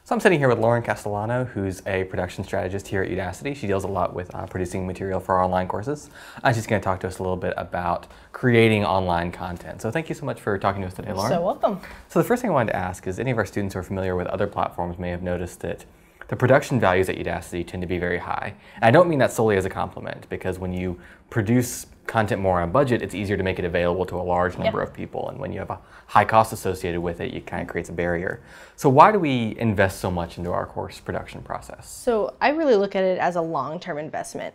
So I'm sitting here with Lauren Castellano, who's a production strategist here at Udacity. She deals a lot with producing material for our online courses. She's going to talk to us a little bit about creating online content. So thank you so much for talking to us today, Lauren. So welcome. So the first thing I wanted to ask is, any of our students who are familiar with other platforms may have noticed that the production values at Udacity tend to be very high. And I don't mean that solely as a compliment, because when you produce content more on budget, it's easier to make it available to a large number of people. And when you have a high cost associated with it, it kind of creates a barrier. So why do we invest so much into our course production process? So I really look at it as a long-term investment.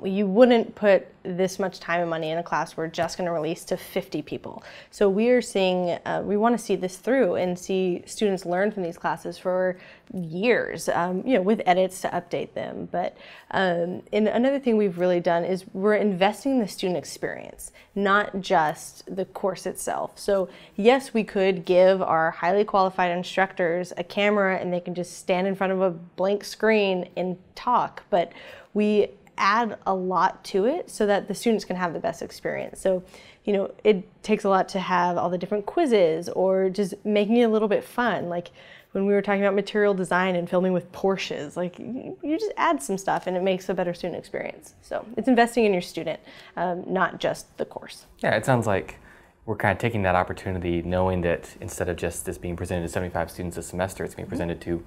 You wouldn't put this much time and money in a class we're just going to release to 50 people. So we are seeing, we want to see this through and see students learn from these classes for years, with edits to update them. But and another thing we've really done is we're investing in the student experience, not just the course itself. So yes, we could give our highly qualified instructors a camera and they can just stand in front of a blank screen and talk, but we add a lot to it so that the students can have the best experience. So, it takes a lot to have all the different quizzes or just making it a little bit fun. Like when we were talking about material design and filming with Porsches, like you just add some stuff and it makes a better student experience. So it's investing in your student, not just the course. Yeah, it sounds like we're kind of taking that opportunity, knowing that instead of just this being presented to 75 students a semester, it's being presented to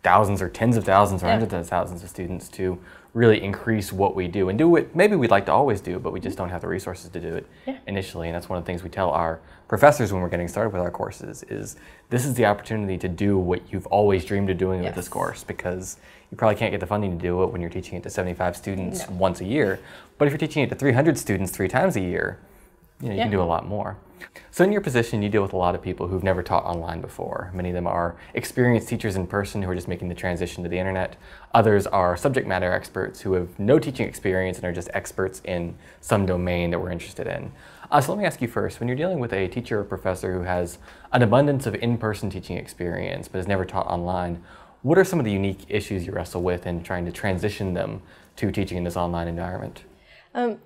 thousands or tens of thousands or hundreds of thousands of students, to really increase what we do and do what maybe we'd like to always do, but we just don't have the resources to do it initially. And that's one of the things we tell our professors when we're getting started with our courses is this is the opportunity to do what you've always dreamed of doing with this course, because you probably can't get the funding to do it when you're teaching it to 75 students once a year. But if you're teaching it to 300 students 3 times a year, you can do a lot more. So in your position, you deal with a lot of people who've never taught online before. Many of them are experienced teachers in person who are just making the transition to the internet. Others are subject matter experts who have no teaching experience and are just experts in some domain that we're interested in. So let me ask you first, when you're dealing with a teacher or professor who has an abundance of in-person teaching experience but has never taught online, what are some of the unique issues you wrestle with in trying to transition them to teaching in this online environment?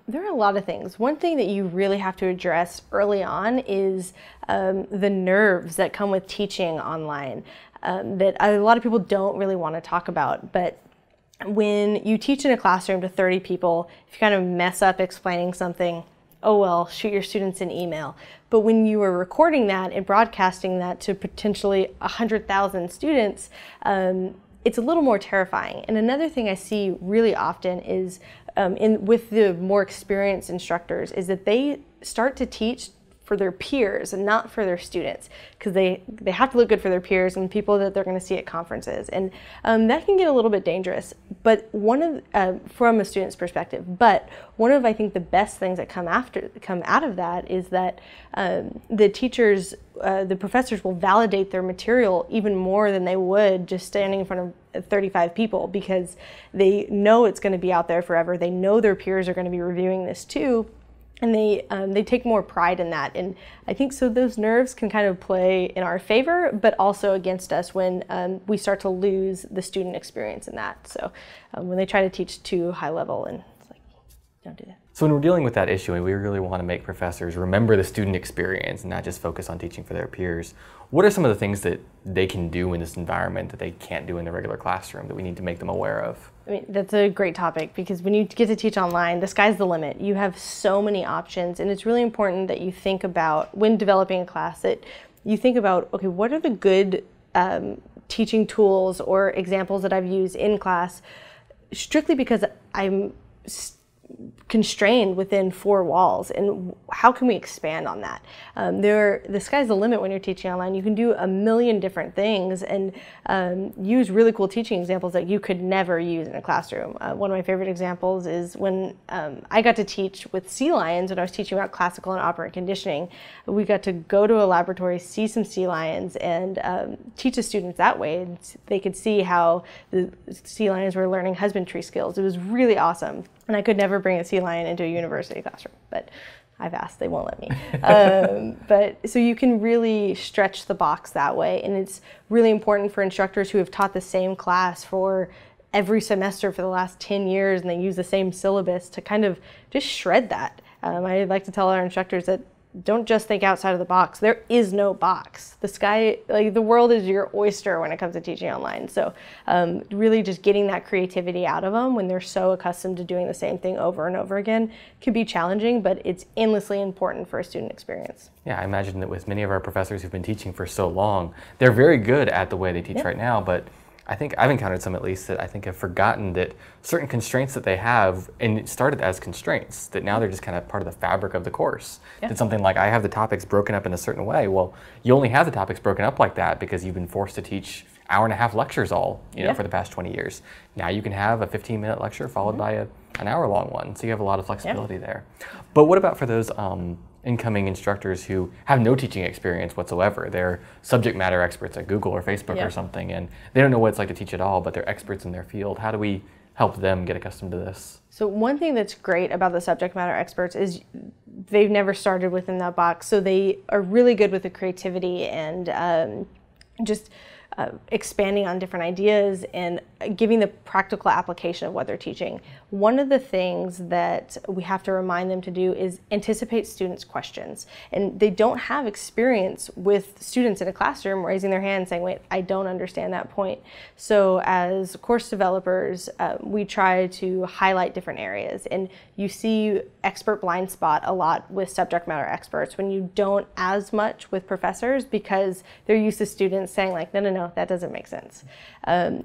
There are a lot of things. One thing that you really have to address early on is the nerves that come with teaching online that a lot of people don't really want to talk about. But when you teach in a classroom to 30 people, if you kind of mess up explaining something, oh well, shoot your students an email. But when you are recording that and broadcasting that to potentially 100,000 students, it's a little more terrifying. And another thing I see really often is with the more experienced instructors is that they start to teach for their peers and not for their students, because they have to look good for their peers and people that they're going to see at conferences, and that can get a little bit dangerous. But from a student's perspective, but one of I think the best things that come out of that is that the teachers, the professors will validate their material even more than they would just standing in front of 35 people, because they know it's going to be out there forever. They know their peers are going to be reviewing this too. And they take more pride in that. And I think so those nerves can kind of play in our favor, but also against us when we start to lose the student experience in that. So when they try to teach too high level, and it's like, don't do that. So when we're dealing with that issue and we really want to make professors remember the student experience and not just focus on teaching for their peers, what are some of the things that they can do in this environment that they can't do in the regular classroom that we need to make them aware of? I mean, that's a great topic, because when you get to teach online, the sky's the limit. You have so many options, and it's really important that you think about, when developing a class, that you think about, okay, what are the good teaching tools or examples that I've used in class, strictly because I'm constrained within 4 walls, and how can we expand on that? The sky's the limit when you're teaching online. You can do a million different things and use really cool teaching examples that you could never use in a classroom. One of my favorite examples is when I got to teach with sea lions when I was teaching about classical and operant conditioning. We got to go to a laboratory, see some sea lions, and teach the students that way. And they could see how the sea lions were learning husbandry skills. It was really awesome. And I could never bring a sea lion into a university classroom, but I've asked, they won't let me. But so you can really stretch the box that way. And it's really important for instructors who have taught the same class for every semester for the last 10 years and they use the same syllabus to kind of just shred that. I like to tell our instructors that don't just think outside of the box. There is no box. The sky, like the world is your oyster when it comes to teaching online. So really just getting that creativity out of them when they're so accustomed to doing the same thing over and over again can be challenging, but it's endlessly important for a student experience. Yeah, I imagine that with many of our professors who've been teaching for so long, they're very good at the way they teach right now, but I think I've encountered some at least that I think have forgotten that certain constraints that they have, and it started as constraints, that now they're just kind of part of the fabric of the course. It's something like, I have the topics broken up in a certain way. Well, you only have the topics broken up like that because you've been forced to teach hour-and-a-half lectures all, you know, for the past 20 years. Now you can have a 15-minute lecture followed by an hour-long one, so you have a lot of flexibility there. But what about for those incoming instructors who have no teaching experience whatsoever? They're subject matter experts at Google or Facebook or something, and they don't know what it's like to teach at all, but they're experts in their field. How do we help them get accustomed to this? So one thing that's great about the subject matter experts is they've never started within that box, so they are really good with the creativity and just expanding on different ideas and giving the practical application of what they're teaching. One of the things that we have to remind them to do is anticipate students' questions. And they don't have experience with students in a classroom raising their hand saying, wait, I don't understand that point. So as course developers, we try to highlight different areas. And you see expert blind spot a lot with subject matter experts when you don't as much with professors because they're used to students saying like, no, no, no, that doesn't make sense.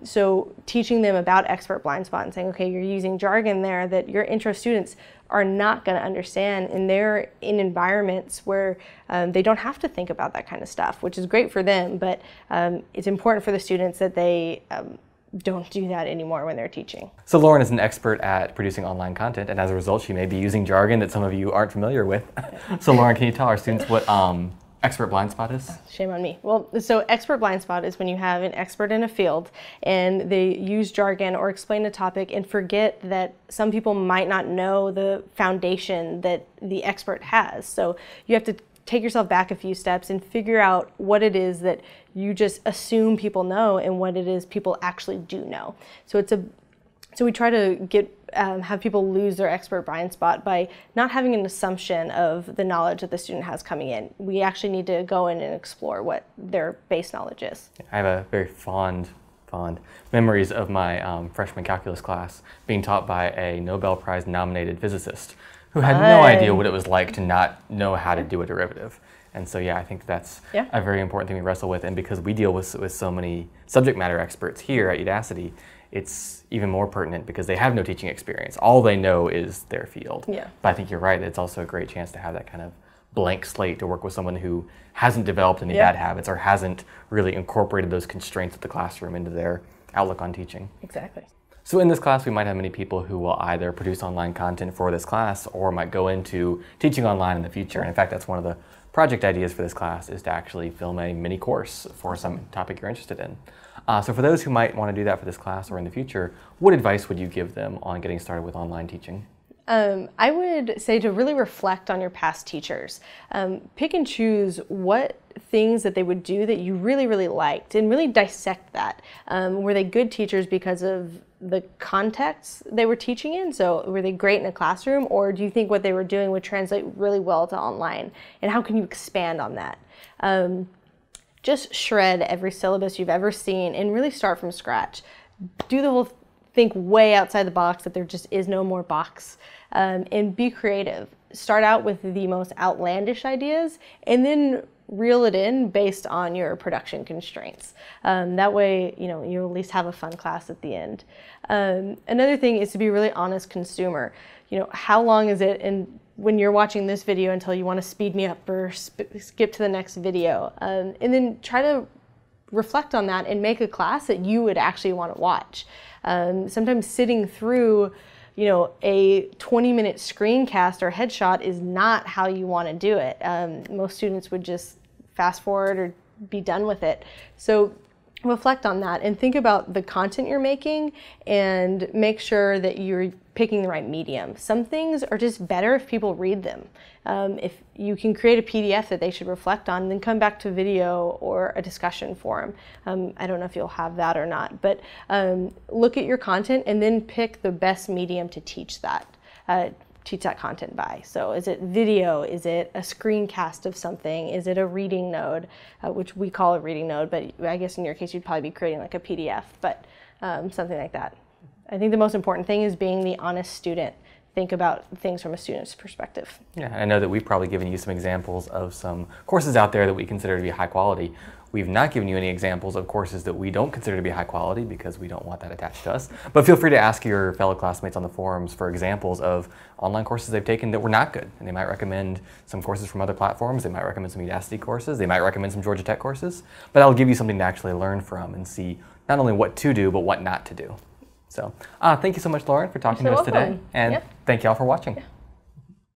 So teaching them about expert blind spot and saying, okay, you're using jargon there that your intro students are not going to understand, and they're in environments where they don't have to think about that kind of stuff, which is great for them, but it's important for the students that they don't do that anymore when they're teaching. So Lauren is an expert at producing online content, and as a result, she may be using jargon that some of you aren't familiar with. So Lauren, can you tell our students what expert blind spot is? Shame on me. Well, so expert blind spot is when you have an expert in a field and they use jargon or explain a topic and forget that some people might not know the foundation that the expert has. So you have to take yourself back a few steps and figure out what it is that you just assume people know and what it is people actually do know. So we try to get have people lose their expert blind spot by not having an assumption of the knowledge that the student has coming in. We actually need to go in and explore what their base knowledge is. I have a very fond memories of my freshman calculus class being taught by a Nobel Prize nominated physicist who had no idea what it was like to not know how to do a derivative. And so, yeah, I think that's a very important thing we wrestle with. And because we deal with so many subject matter experts here at Udacity, it's even more pertinent because they have no teaching experience. All they know is their field. Yeah. But I think you're right. It's also a great chance to have that kind of blank slate to work with someone who hasn't developed any bad habits or hasn't really incorporated those constraints of the classroom into their outlook on teaching. Exactly. So in this class, we might have many people who will either produce online content for this class or might go into teaching online in the future. And in fact, that's one of the project ideas for this class is to actually film a mini course for some topic you're interested in. So for those who might want to do that for this class or in the future, what advice would you give them on getting started with online teaching? I would say to really reflect on your past teachers. Pick and choose what things that they would do that you really, really liked and really dissect that. Were they good teachers because of the context they were teaching in? So were they great in a classroom, or do you think what they were doing would translate really well to online? And how can you expand on that? Just shred every syllabus you've ever seen and really start from scratch. Do the whole think way outside the box, that there just is no more box, and be creative. Start out with the most outlandish ideas and then reel it in based on your production constraints. That way, you at least have a fun class at the end. Another thing is to be a really honest consumer. How long is it when you're watching this video until you want to speed me up or skip to the next video? And then try to reflect on that and make a class that you would actually want to watch. Sometimes sitting through a 20-minute screencast or headshot is not how you want to do it. Most students would just fast forward or be done with it. So reflect on that and think about the content you're making and make sure that you're picking the right medium. Some things are just better if people read them. If you can create a PDF that they should reflect on, then come back to video or a discussion forum. I don't know if you'll have that or not, but look at your content and then pick the best medium to teach that. teach that content by. So is it video? Is it a screencast of something? Is it a reading node, which we call a reading node, but I guess in your case you'd probably be creating like a PDF, but something like that. I think the most important thing is being the honest student. Think about things from a student's perspective. Yeah, I know that we've probably given you some examples of some courses out there that we consider to be high quality. We've not given you any examples of courses that we don't consider to be high quality because we don't want that attached to us. But feel free to ask your fellow classmates on the forums for examples of online courses they've taken that were not good. And they might recommend some courses from other platforms. They might recommend some Udacity courses. They might recommend some Georgia Tech courses. But that'll give you something to actually learn from and see not only what to do, but what not to do. So thank you so much, Lauren, for talking to us today. And thank you all for watching.